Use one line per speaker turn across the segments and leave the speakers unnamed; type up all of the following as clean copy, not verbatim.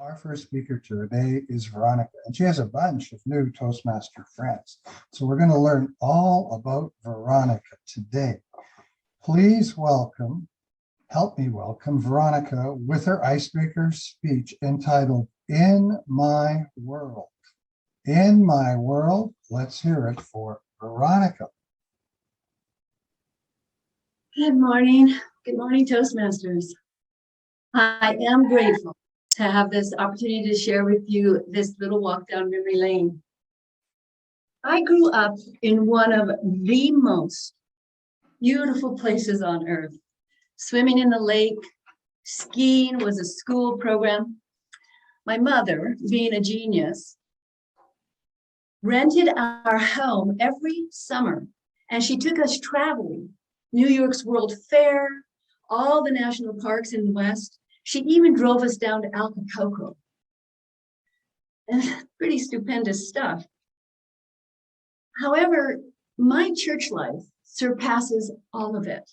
Our first speaker today is Veronica, and she has a bunch of new Toastmaster friends. So we're going to learn all about Veronica today. Please help me welcome Veronica with her icebreaker speech entitled, "In My World." In my world, let's hear it for Veronica.
Good morning. Good morning, Toastmasters. I am grateful to have this opportunity to share with you this little walk down memory lane. I grew up in one of the most beautiful places on earth. Swimming in the lake, skiing was a school program. My mother, being a genius, rented our home every summer, and she took us traveling. New York's World Fair, all the national parks in the West. She even drove us down to Acapulco. And pretty stupendous stuff. However, my church life surpasses all of it.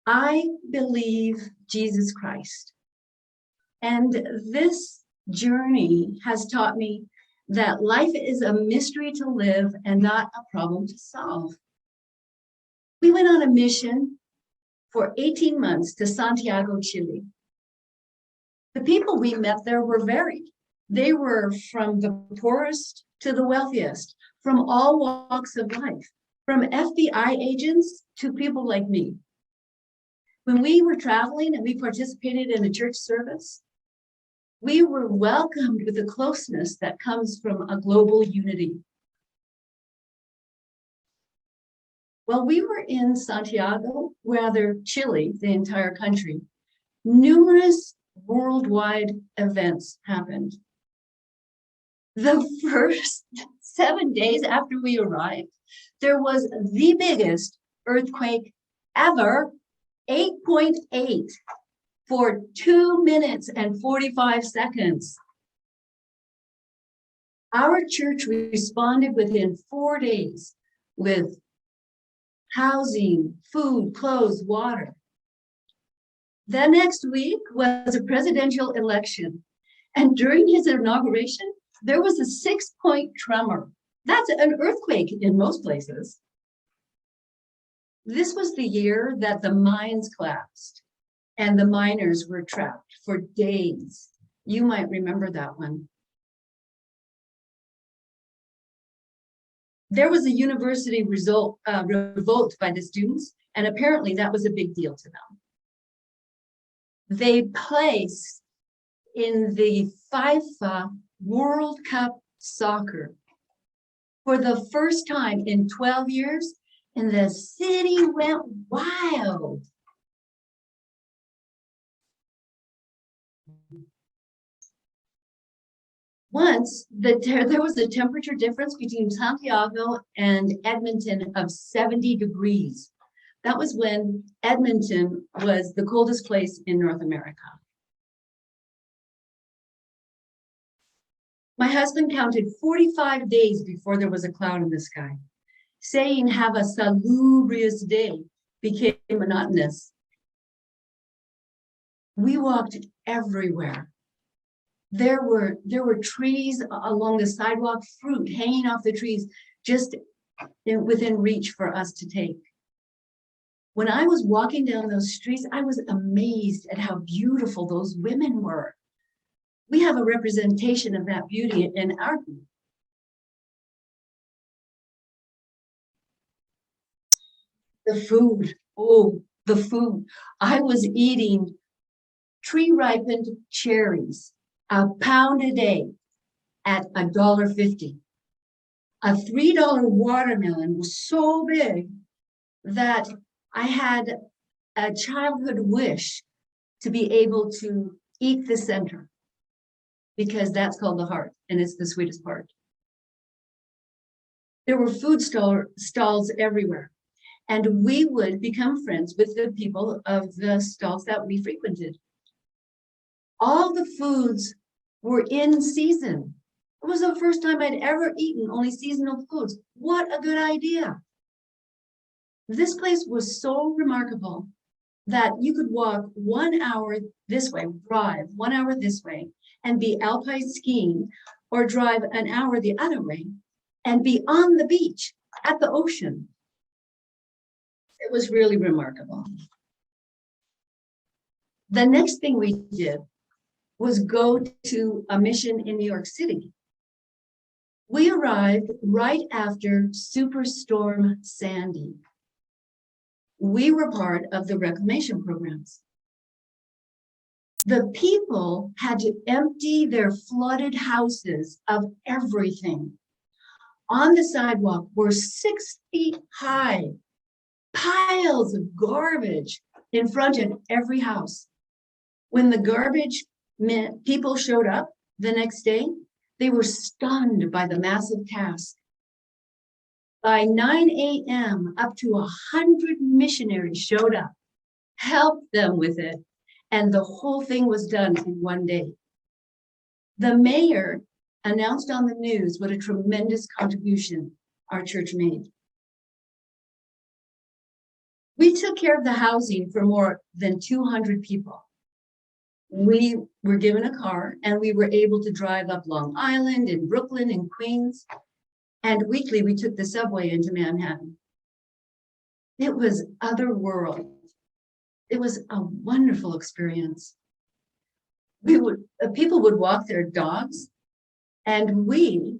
I believe Jesus Christ. And this journey has taught me that life is a mystery to live and not a problem to solve. We went on a mission for 18 months to Santiago, Chile. The people we met there were varied. They were from the poorest to the wealthiest, from all walks of life, from FBI agents to people like me. When we were traveling and we participated in a church service, we were welcomed with the closeness that comes from a global unity. While we were in Santiago, rather Chile, the entire country, numerous worldwide events happened. The first 7 days after we arrived, there was the biggest earthquake ever, 8.8 for 2 minutes and 45 seconds. Our church responded within 4 days with housing, food, clothes, water. The next week was a presidential election. And during his inauguration, there was a 6-point tremor. That's an earthquake in most places. This was the year that the mines collapsed and the miners were trapped for days. You might remember that one. There was a university revolt by the students, and apparently that was a big deal to them. They placed in the FIFA World Cup soccer for the first time in 12 years, and the city went wild. Once, there was a temperature difference between Santiago and Edmonton of 70 degrees. That was when Edmonton was the coldest place in North America. My husband counted 45 days before there was a cloud in the sky. Saying "have a salubrious day" became monotonous. We walked everywhere. There were trees along the sidewalk, fruit hanging off the trees, just within reach for us to take. When I was walking down those streets, I was amazed at how beautiful those women were. We have a representation of that beauty in our group. The food, the food. I was eating tree-ripened cherries, a pound a day at $1.50. A $3 watermelon was so big that I had a childhood wish to be able to eat the center, because that's called the heart, and it's the sweetest part. There were food stalls everywhere, and we would become friends with the people of the stalls that we frequented. All the foods were in season. It was the first time I'd ever eaten only seasonal foods. What a good idea. This place was so remarkable that you could walk 1 hour this way, drive 1 hour this way, and be alpine skiing, or drive an hour the other way and be on the beach at the ocean. It was really remarkable. The next thing we did was go to a mission in New York City. We arrived right after Superstorm Sandy. We were part of the reclamation programs. The people had to empty their flooded houses of everything. On the sidewalk were 6 feet high piles of garbage in front of every house. When the garbage people showed up the next day, they were stunned by the massive task. By 9 a.m., up to 100 missionaries showed up, helped them with it, and the whole thing was done in one day. The mayor announced on the news what a tremendous contribution our church made. We took care of the housing for more than 200 people. We were given a car and we were able to drive up Long Island and Brooklyn and Queens. And weekly we took the subway into Manhattan. It was otherworld. It was a wonderful experience. People would walk their dogs, and we,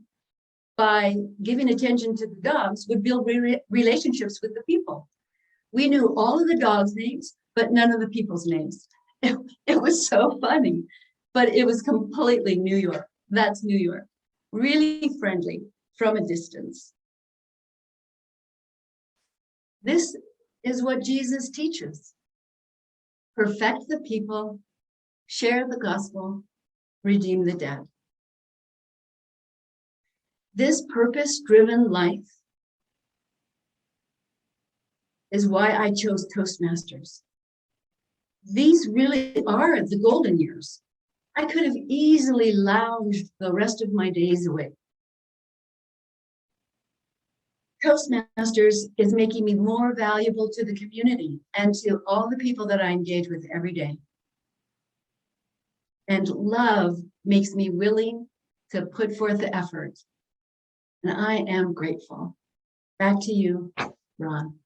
by giving attention to the dogs, would build relationships with the people. We knew all of the dogs' names, but none of the people's names. It was so funny, but it was completely New York. That's New York. Really friendly from a distance. This is what Jesus teaches. Perfect the people, share the gospel, redeem the dead. This purpose-driven life is why I chose Toastmasters. These really are the golden years. I could have easily lounged the rest of my days away. Toastmasters is making me more valuable to the community and to all the people that I engage with every day. And love makes me willing to put forth the effort. And I am grateful. Back to you, Ron.